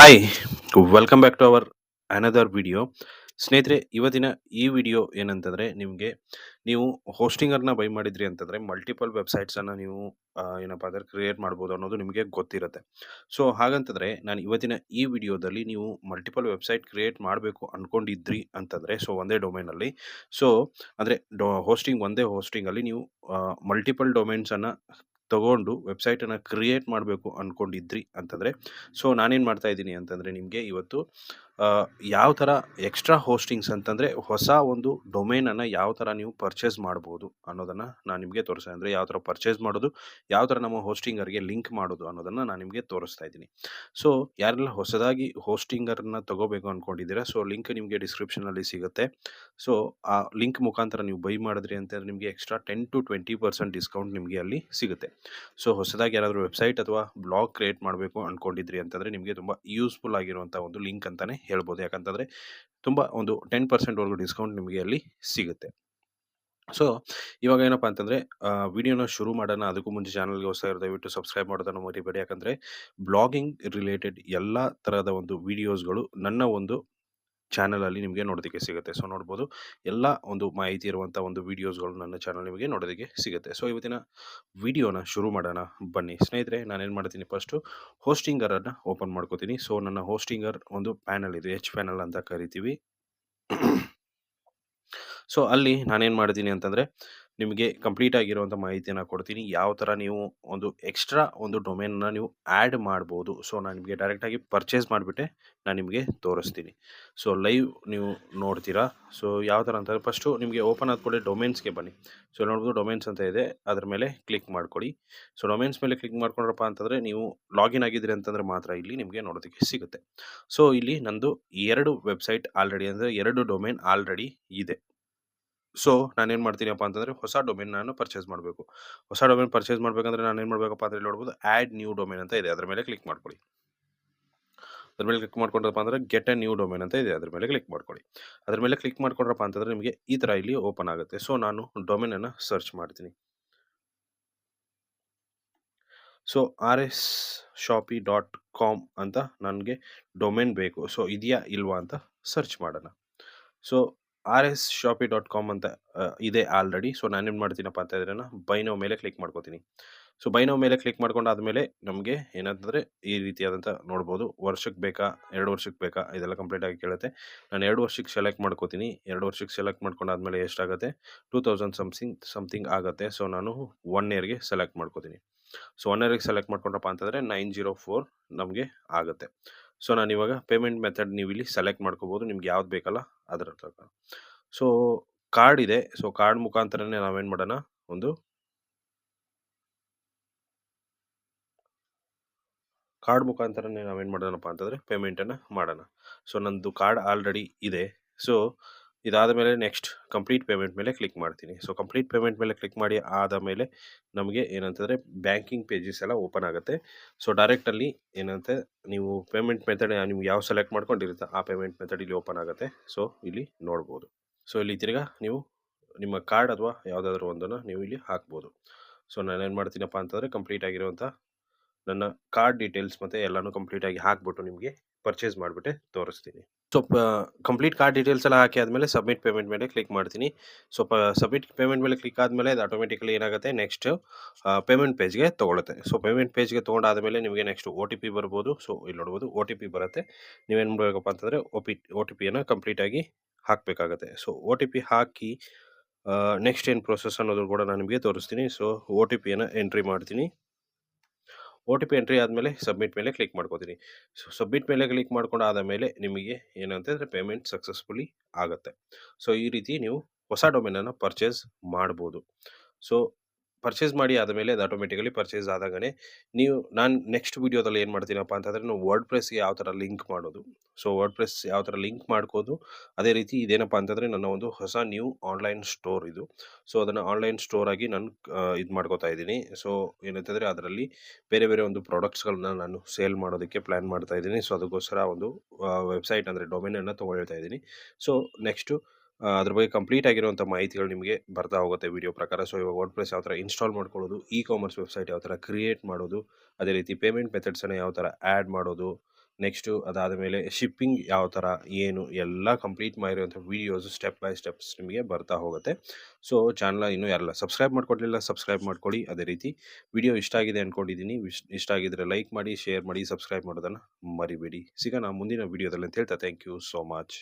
Hi welcome back to our another video. ಸ್ನೇಹಿತರೆ, ಇವತ್ತಿನ ಈ ವಿಡಿಯೋ ಏನಂತಂದರೆ, ನೀವು ಹೋಸ್ಟಿಂಗರ್ನ ಬೈ ಮಾಡಿದ್ರಿ ಅಂತಂದರೆ ಮಲ್ಟಿಪಲ್ ವೆಬ್ಸೈಟ್ಸನ್ನು ನೀವು ಏನಪ್ಪ ಅಂದರೆ ಕ್ರಿಯೇಟ್ ಮಾಡ್ಬೋದು ಅನ್ನೋದು ನಿಮಗೆ ಗೊತ್ತಿರುತ್ತೆ. ಸೊ ಹಾಗಂತಂದರೆ ನಾನು ಇವತ್ತಿನ ಈ ವಿಡಿಯೋದಲ್ಲಿ ನೀವು ಮಲ್ಟಿಪಲ್ ವೆಬ್ಸೈಟ್ ಕ್ರಿಯೇಟ್ ಮಾಡಬೇಕು ಅಂದ್ಕೊಂಡಿದ್ರಿ ಅಂತಂದರೆ, ಸೊ ಒಂದೇ ಡೊಮೈನಲ್ಲಿ, ಸೊ ಅಂದರೆ ಒಂದೇ ಹೋಸ್ಟಿಂಗಲ್ಲಿ ನೀವು ಮಲ್ಟಿಪಲ್ ಡೊಮೈನ್ಸನ್ನು ತಗೊಂಡು ವೆಬ್ಸೈಟನ್ನು ಕ್ರಿಯೇಟ್ ಮಾಡಬೇಕು ಅಂದ್ಕೊಂಡಿದ್ರಿ ಅಂತಂದರೆ, ಸೊ ನಾನೇನು ಮಾಡ್ತಾ ಇದ್ದೀನಿ ಅಂತಂದರೆ ನಿಮಗೆ ಇವತ್ತು ಯಾವ ಥರ ಎಕ್ಸ್ಟ್ರಾ ಹೋಸ್ಟಿಂಗ್ಸ್ ಅಂತಂದರೆ ಹೊಸ ಒಂದು ಡೊಮೇನನ್ನು ಯಾವ ಥರ ನೀವು ಪರ್ಚೇಸ್ ಮಾಡ್ಬೋದು ಅನ್ನೋದನ್ನು ನಾನು ನಿಮಗೆ ತೋರಿಸ್ತಾ, ಅಂದರೆ ಯಾವ ಥರ ಪರ್ಚೇಸ್ ಮಾಡೋದು, ಯಾವ ಥರ ನಮ್ಮ ಹೋಸ್ಟಿಂಗರ್ಗೆ ಲಿಂಕ್ ಮಾಡೋದು ಅನ್ನೋದನ್ನು ನಾನು ನಿಮಗೆ ತೋರಿಸ್ತಾ ಇದ್ದೀನಿ. ಸೊ ಯಾರೆಲ್ಲ ಹೊಸದಾಗಿ ಹೋಸ್ಟಿಂಗರ್ನ ತಗೋಬೇಕು ಅಂದ್ಕೊಂಡಿದ್ದೀರಾ, ಸೊ ಲಿಂಕ್ ನಿಮಗೆ ಡಿಸ್ಕ್ರಿಪ್ಷನಲ್ಲಿ ಸಿಗುತ್ತೆ. ಸೊ ಆ ಲಿಂಕ್ ಮುಖಾಂತರ ನೀವು ಬೈ ಮಾಡಿದ್ರಿ ಅಂತಂದರೆ ನಿಮಗೆ ಎಕ್ಸ್ಟ್ರಾ 10-20% ಡಿಸ್ಕೌಂಟ್ ನಿಮಗೆ ಅಲ್ಲಿ ಸಿಗುತ್ತೆ. ಸೊ ಹೊಸದಾಗಿ ಯಾರಾದರೂ ವೆಬ್ಸೈಟ್ ಅಥವಾ ಬ್ಲಾಗ್ ಕ್ರಿಯೇಟ್ ಮಾಡಬೇಕು ಅಂದ್ಕೊಂಡಿದ್ರಿ ಅಂತಂದರೆ ನಿಮಗೆ ತುಂಬ ಯೂಸ್ಫುಲ್ ಆಗಿರುವಂಥ ಒಂದು ಲಿಂಕ್ ಅಂತಲೇ ಹೇಳ್ಬೋದು. ಯಾಕಂತಂದರೆ ತುಂಬ ಒಂದು 10% ಡಿಸ್ಕೌಂಟ್ ನಿಮಗೆ ಅಲ್ಲಿ ಸಿಗುತ್ತೆ. ಸೊ ಇವಾಗ ಏನಪ್ಪ ಅಂತಂದರೆ ವಿಡಿಯೋನ ಶುರು ಮಾಡೋಣ. ಅದಕ್ಕೂ ಮುಂಚೆ ಚಾನಲ್ಗೆ ಹೊಸ ದಯವಿಟ್ಟು ಸಬ್ಸ್ಕ್ರೈಬ್ ಮಾಡೋದನ್ನು ಮರಿಬೇಡಿ. ಯಾಕಂದರೆ ಬ್ಲಾಗಿಂಗ್ ರಿಲೇಟೆಡ್ ಎಲ್ಲ ಥರದ ಒಂದು ವಿಡಿಯೋಸ್ಗಳು ನನ್ನ ಒಂದು ಚಾನಲಲ್ಲಿ ನಿಮಗೆ ನೋಡೋದಕ್ಕೆ ಸಿಗುತ್ತೆ. ಸೊ ನೋಡ್ಬೋದು, ಎಲ್ಲ ಒಂದು ಮಾಹಿತಿ ಇರುವಂಥ ಒಂದು ವೀಡಿಯೋಸ್ಗಳು ನನ್ನ ಚಾನಲ್ ನಿಮಗೆ ನೋಡೋದಕ್ಕೆ ಸಿಗುತ್ತೆ. ಸೊ ಇವತ್ತಿನ ವಿಡಿಯೋನ ಶುರು ಮಾಡೋಣ ಬನ್ನಿ. ಸ್ನೇಹಿತರೆ, ನಾನೇನು ಮಾಡ್ತೀನಿ, ಫಸ್ಟು ಹೋಸ್ಟಿಂಗರನ್ನು ಓಪನ್ ಮಾಡ್ಕೋತೀನಿ. ಸೊ ನನ್ನ ಹೋಸ್ಟಿಂಗರ್ ಒಂದು ಪ್ಯಾನಲ್ ಇದೆ, ಎಚ್ ಪ್ಯಾನಲ್ ಅಂತ ಕರಿತೀವಿ. ಸೊ ಅಲ್ಲಿ ನಾನೇನು ಮಾಡ್ತೀನಿ ಅಂತಂದರೆ ನಿಮಗೆ ಕಂಪ್ಲೀಟ್ ಆಗಿರುವಂಥ ಮಾಹಿತಿಯನ್ನು ಕೊಡ್ತೀನಿ. ಯಾವ ಥರ ನೀವು ಒಂದು ಎಕ್ಸ್ಟ್ರಾ ಒಂದು ಡೊಮೇನ್ನ ನೀವು ಆ್ಯಡ್ ಮಾಡ್ಬೋದು. ಸೊ ನಾನು ನಿಮಗೆ ಡೈರೆಕ್ಟಾಗಿ ಪರ್ಚೇಸ್ ಮಾಡಿಬಿಟ್ಟೆ ನಾನು ನಿಮಗೆ ತೋರಿಸ್ತೀನಿ. ಸೊ ಲೈವ್ ನೀವು ನೋಡ್ತೀರಾ. ಸೊ ಯಾವ ಥರ ಅಂತಂದರೆ ಫಸ್ಟು ನಿಮಗೆ ಓಪನ್ ಆದ ಕೂಡಲೇ ಡೊಮೇನ್ಸ್ಗೆ ಬನ್ನಿ. ಸೊ ನೋಡ್ಬೋದು, ಡೊಮೇನ್ಸ್ ಅಂತ ಇದೆ, ಅದ್ರ ಮೇಲೆ ಕ್ಲಿಕ್ ಮಾಡ್ಕೊಳ್ಳಿ. ಸೊ ಡೊಮೇನ್ಸ್ ಮೇಲೆ ಕ್ಲಿಕ್ ಮಾಡ್ಕೊಂಡ್ರಪ್ಪ ಅಂತಂದರೆ ನೀವು ಲಾಗಿನ್ ಆಗಿದ್ರಿ ಅಂತಂದರೆ ಮಾತ್ರ ಇಲ್ಲಿ ನಿಮಗೆ ನೋಡೋದಕ್ಕೆ ಸಿಗುತ್ತೆ. ಸೊ ಇಲ್ಲಿ ನಂದು 2 ವೆಬ್ಸೈಟ್ ಆಲ್ರೆಡಿ, ಅಂದರೆ 2 ಡೊಮೇನ್ ಆಲ್ರೆಡಿ ಇದೆ. ಸೊ ನಾನೇನು ಮಾಡ್ತೀನಪ್ಪ ಅಂತಂದರೆ ಹೊಸ ಡೊಮೇನ್ ನಾನು ಪರ್ಚೇಸ್ ಮಾಡಬೇಕು. ಹೊಸ ಡೊಮೇನ್ ಪರ್ಚೇಸ್ ಮಾಡಬೇಕಂದ್ರೆ ನಾನೇನು ಮಾಡಬೇಕಪ್ಪ ಅಂದರೆ ನೋಡ್ಬೋದು, ಆ್ಯಡ್ ನ್ಯೂ ಡೊಮೇನ್ ಅಂತ ಇದೆ, ಅದರ ಮೇಲೆ ಕ್ಲಿಕ್ ಮಾಡ್ಕೊಳ್ಳಿ. ಅದ್ರ ಮೇಲೆ ಕ್ಲಿಕ್ ಮಾಡ್ಕೊಂಡ್ರಪ್ಪ ಅಂದರೆ ಗೆಟ್ ಎ ನ್ಯೂ ಡೊಮೇನ್ ಅಂತ ಇದೆ, ಅದ್ರ ಮೇಲೆ ಕ್ಲಿಕ್ ಮಾಡ್ಕೊಳ್ಳಿ. ಅದ್ರ ಮೇಲೆ ಕ್ಲಿಕ್ ಮಾಡ್ಕೊಂಡ್ರಪ್ಪ ಅಂತಂದರೆ ನಿಮಗೆ ಈ ಥರ ಇಲ್ಲಿ ಓಪನ್ ಆಗುತ್ತೆ. ಸೊ ನಾನು ಡೊಮೇನನ್ನು ಸರ್ಚ್ ಮಾಡ್ತೀನಿ. ಸೊ rsshoppy.com ಅಂತ ನನಗೆ ಡೊಮೇನ್ ಬೇಕು. ಸೊ ಇದೆಯಾ ಇಲ್ವಾ ಅಂತ ಸರ್ಚ್ ಮಾಡೋಣ. ಸೊ rsshoppy.com ಅಂತ ಇದೆ ಆಲ್ರೆಡಿ. ಸೊ ನಾನೇನು ಮಾಡ್ತೀನಪ್ಪ ಅಂತ ಇದ್ರೆ ಬೈ ನೌ ಮೇಲೆ ಕ್ಲಿಕ್ ಮಾಡ್ಕೋತೀನಿ. ಸೊ ಬೈ ನೌ ಮೇಲೆ ಕ್ಲಿಕ್ ಮಾಡ್ಕೊಂಡಾದ್ಮೇಲೆ ನಮಗೆ ಏನಂತಂದರೆ ಈ ರೀತಿಯಾದಂಥ ನೋಡ್ಬೋದು, ವರ್ಷಕ್ಕೆ ಬೇಕಾ 2 ವರ್ಷಕ್ಕೆ ಬೇಕಾ ಇದೆಲ್ಲ ಕಂಪ್ಲೀಟಾಗಿ ಕೇಳುತ್ತೆ. ನಾನು 2 ವರ್ಷಕ್ಕೆ ಸೆಲೆಕ್ಟ್ ಮಾಡ್ಕೋತೀನಿ. 2 ವರ್ಷಕ್ಕೆ ಸೆಲೆಕ್ಟ್ ಮಾಡ್ಕೊಂಡಾದ್ಮೇಲೆ ಎಷ್ಟಾಗುತ್ತೆ, 2000 ಸಮಥಿಂಗ್ ಆಗುತ್ತೆ. ಸೊ ನಾನು 1 ಇಯರ್ಗೆ ಸೆಲೆಕ್ಟ್ ಮಾಡ್ಕೋತೀನಿ. ಸೊ 1 ಇಯರ್ಗೆ ಸೆಲೆಕ್ಟ್ ಮಾಡ್ಕೊಂಡ್ರಪ್ಪ ಅಂತಂದರೆ 904 ನಮಗೆ ಆಗುತ್ತೆ. ಸೊ ನಾನಿವಾಗ ಪೇಮೆಂಟ್ ಮೆಥಡ್ ನೀವು ಇಲ್ಲಿ ಸೆಲೆಕ್ಟ್ ಮಾಡ್ಕೋಬೋದು, ನಿಮ್ಗೆ ಯಾವ್ದು ಬೇಕಲ್ಲ ಅದರ ಪ್ರಕಾರ. ಸೊ ಕಾರ್ಡ್ ಇದೆ. ಸೊ ಕಾರ್ಡ್ ಮುಖಾಂತರನೇ ನಾವೇನು ಮಾಡೋಣ, ಒಂದು ಕಾರ್ಡ್ ಮುಖಾಂತರನೇ ನಾವೇನು ಮಾಡೋಣಪ್ಪ ಅಂತಂದರೆ ಪೇಮೆಂಟನ್ನು ಮಾಡೋಣ. ಸೊ ನಂದು ಕಾರ್ಡ್ ಆಲ್ರೆಡಿ ಇದೆ. ಸೊ ಇದಾದ ಮೇಲೆ ನೆಕ್ಸ್ಟ್ ಕಂಪ್ಲೀಟ್ ಪೇಮೆಂಟ್ ಮೇಲೆ ಕ್ಲಿಕ್ ಮಾಡ್ತೀನಿ. ಸೊ ಕಂಪ್ಲೀಟ್ ಪೇಮೆಂಟ್ ಮೇಲೆ ಕ್ಲಿಕ್ ಮಾಡಿ ಆದ ಮೇಲೆ ನಮಗೆ ಏನಂತಂದರೆ ಬ್ಯಾಂಕಿಂಗ್ ಪೇಜಸ್ ಎಲ್ಲ ಓಪನ್ ಆಗುತ್ತೆ. ಸೊ ಡೈರೆಕ್ಟಲ್ಲಿ ಏನಂತೆ ನೀವು ಪೇಮೆಂಟ್ ಮೆಥಡ್ ನಿಮ್ಗೆ ಯಾವ ಸೆಲೆಕ್ಟ್ ಮಾಡ್ಕೊಂಡಿರುತ್ತೆ ಆ ಪೇಮೆಂಟ್ ಮೆಥಡ್ ಇಲ್ಲಿ ಓಪನ್ ಆಗುತ್ತೆ. ಸೊ ಇಲ್ಲಿ ನೋಡ್ಬೋದು. ಸೊ ಇಲ್ಲಿ ತಿರ್ಗಾ ನೀವು ನಿಮ್ಮ ಕಾರ್ಡ್ ಅಥವಾ ಯಾವುದಾದ್ರೂ ಒಂದನ್ನು ನೀವು ಇಲ್ಲಿ ಹಾಕ್ಬೋದು. ಸೊ ನಾನೇನು ಮಾಡ್ತೀನಪ್ಪ ಅಂತಂದರೆ ಕಂಪ್ಲೀಟ್ ಆಗಿರುವಂಥ ನನ್ನ ಕಾರ್ಡ್ ಡೀಟೇಲ್ಸ್ ಮತ್ತು ಎಲ್ಲನೂ ಕಂಪ್ಲೀಟಾಗಿ ಹಾಕ್ಬಿಟ್ಟು ನಿಮಗೆ ಪರ್ಚೇಸ್ ಮಾಡಿಬಿಟ್ಟೆ ತೋರಿಸ್ತೀನಿ. ಸೊ ಕಂಪ್ಲೀಟ್ ಕಾರ್ಡ್ ಡೀಟೇಲ್ಸ್ ಎಲ್ಲ ಹಾಕಿ ಆದಮೇಲೆ ಸಬ್ಮಿಟ್ ಪೇಮೆಂಟ್ ಮೇಲೆ ಕ್ಲಿಕ್ ಮಾಡ್ತೀನಿ. ಸೊ ಸಬ್ಮಿಟ್ ಪೇಮೆಂಟ್ ಮೇಲೆ ಕ್ಲಿಕ್ ಆದಮೇಲೆ ಅದು ಆಟೋಮೆಟಿಕಲಿ ಏನಾಗುತ್ತೆ, ನೆಕ್ಸ್ಟ್ ಪೇಮೆಂಟ್ ಪೇಜ್ಗೆ ತೊಗೊಳುತ್ತೆ. ಸೊ ಪೇಮೆಂಟ್ ಪೇಜ್ಗೆ ತೊಗೊಂಡಾದಮೇಲೆ ನಿಮಗೆ ನೆಕ್ಸ್ಟ್ OTP ಬರ್ಬೋದು. ಸೊ ಇಲ್ಲಿ ನೋಡ್ಬೋದು OTP ಬರುತ್ತೆ. ನೀವೇನು ಮಾಡಬೇಕಪ್ಪ ಅಂತಂದರೆ OTPಯನ್ನು ಕಂಪ್ಲೀಟಾಗಿ ಹಾಕಬೇಕಾಗತ್ತೆ. ಸೊ OTP ಹಾಕಿ ನೆಕ್ಸ್ಟ್ ಏನು ಪ್ರೋಸೆಸ್ ಅನ್ನೋದು ಕೂಡ ನಾನು ನಿಮಗೆ ತೋರಿಸ್ತೀನಿ. ಸೊ OTPಯನ್ನು ಎಂಟ್ರಿ ಮಾಡ್ತೀನಿ. OTP ಎಂಟ್ರಿ ಆದಮೇಲೆ ಸಬ್ಮಿಟ್ ಮೇಲೆ ಕ್ಲಿಕ್ ಮಾಡ್ಕೋತೀನಿ. ಸೊ ಸಬ್ಮಿಟ್ ಮೇಲೆ ಕ್ಲಿಕ್ ಮಾಡ್ಕೊಂಡಾದ ಮೇಲೆ ನಿಮಗೆ ಏನಂತಂದರೆ ಪೇಮೆಂಟ್ ಸಕ್ಸಸ್ಫುಲಿ ಆಗುತ್ತೆ. ಸೊ ಈ ರೀತಿ ನೀವು ಹೊಸ ಡೊಮೇನನ್ನು ಪರ್ಚೇಸ್ ಮಾಡ್ಬೋದು. ಸೊ ಪರ್ಚೇಸ್ ಮಾಡಿ ಆದಮೇಲೆ ಅದು ಆಟೋಮೆಟಿಕಲಿ ಪರ್ಚೇಸ್ ಆದಾಗನೇ ನಾನು ನೆಕ್ಸ್ಟ್ ವೀಡಿಯೋದಲ್ಲಿ ಏನು ಮಾಡ್ತೀನಪ್ಪ ಅಂತಂದರೆ ನಾವು ವರ್ಡ್‌ಪ್ರೆಸ್‌ಗೆ ಯಾವ ಥರ ಲಿಂಕ್ ಮಾಡೋದು, ಸೊ ವರ್ಡ್‌ಪ್ರೆಸ್ ಯಾವ ಥರ ಲಿಂಕ್ ಮಾಡ್ಕೋದು, ಅದೇ ರೀತಿ ಇದೇನಪ್ಪ ಅಂತಂದರೆ ನನ್ನ ಒಂದು ಹೊಸ ನ್ಯೂ ಆನ್ಲೈನ್ ಸ್ಟೋರ್ ಇದು. ಸೊ ಅದನ್ನು ಆನ್ಲೈನ್ ಸ್ಟೋರ್ ಆಗಿ ನಾನು ಇದು ಮಾಡ್ಕೋತಾ ಇದ್ದೀನಿ. ಸೊ ಏನಂತಂದರೆ ಅದರಲ್ಲಿ ಬೇರೆ ಬೇರೆ ಒಂದು ಪ್ರಾಡಕ್ಟ್ಸ್ಗಳನ್ನ ನಾನು ಸೇಲ್ ಮಾಡೋದಕ್ಕೆ ಪ್ಲ್ಯಾನ್ ಮಾಡ್ತಾ ಇದ್ದೀನಿ. ಸೊ ಅದಕ್ಕೋಸ್ಕರ ಒಂದು ವೆಬ್ಸೈಟ್ ಅಂದರೆ ಡೊಮೇನನ್ನು ತೊಗೊಳ್ತಾ ಇದ್ದೀನಿ. ಸೊ ನೆಕ್ಸ್ಟು ಅದ್ರ ಬಗ್ಗೆ ಕಂಪ್ಲೀಟ್ ಆಗಿರುವಂಥ ಮಾಹಿತಿಗಳು ನಿಮಗೆ ಬರ್ತಾ ಹೋಗುತ್ತೆ ವಿಡಿಯೋ ಪ್ರಕಾರ. ಸೊ ಇವಾಗ ವರ್ಡ್‌ಪ್ರೆಸ್ ಯಾವ ಥರ ಇನ್ಸ್ಟಾಲ್ ಮಾಡ್ಕೊಳ್ಳೋದು, ಕಾಮರ್ಸ್ ವೆಬ್ಸೈಟ್ ಯಾವ ಥರ ಕ್ರಿಯೇಟ್ ಮಾಡೋದು, ಅದೇ ರೀತಿ ಪೇಮೆಂಟ್ ಮೆಥಡ್ಸನ್ನು ಯಾವ ಥರ ಆ್ಯಡ್ ಮಾಡೋದು, ನೆಕ್ಸ್ಟು ಅದಾದ ಮೇಲೆ ಶಿಪ್ಪಿಂಗ್ ಯಾವ ಥರ ಏನು ಎಲ್ಲ ಕಂಪ್ಲೀಟ್ ಮಾಡಿರುವಂಥ ವೀಡಿಯೋಸು ಸ್ಟೆಪ್ ಬೈ ಸ್ಟೆಪ್ಸ್ ನಿಮಗೆ ಬರ್ತಾ ಹೋಗುತ್ತೆ. ಸೊ ಚಾನಲ್ನ ಇನ್ನೂ ಯಾರೆಲ್ಲ ಸಬ್ಸ್ಕ್ರೈಬ್ ಮಾಡ್ಕೊಡ್ಲಿಲ್ಲ ಸಬ್ಸ್ಕ್ರೈಬ್ ಮಾಡ್ಕೊಳ್ಳಿ. ಅದೇ ರೀತಿ ವಿಡಿಯೋ ಇಷ್ಟ ಆಗಿದೆ ಅಂದ್ಕೊಂಡಿದ್ದೀನಿ. ಇಷ್ಟ ಆಗಿದ್ರೆ ಲೈಕ್ ಮಾಡಿ, ಶೇರ್ ಮಾಡಿ, ಸಬ್ಸ್ಕ್ರೈಬ್ ಮಾಡೋದನ್ನು ಮರಿಬೇಡಿ. ಸಿಗೋಣ ಮುಂದಿನ ವಿಡಿಯೋದಲ್ಲಿ ಅಂತ ಹೇಳ್ತಾ ಥ್ಯಾಂಕ್ ಯು ಸೋ ಮಚ್.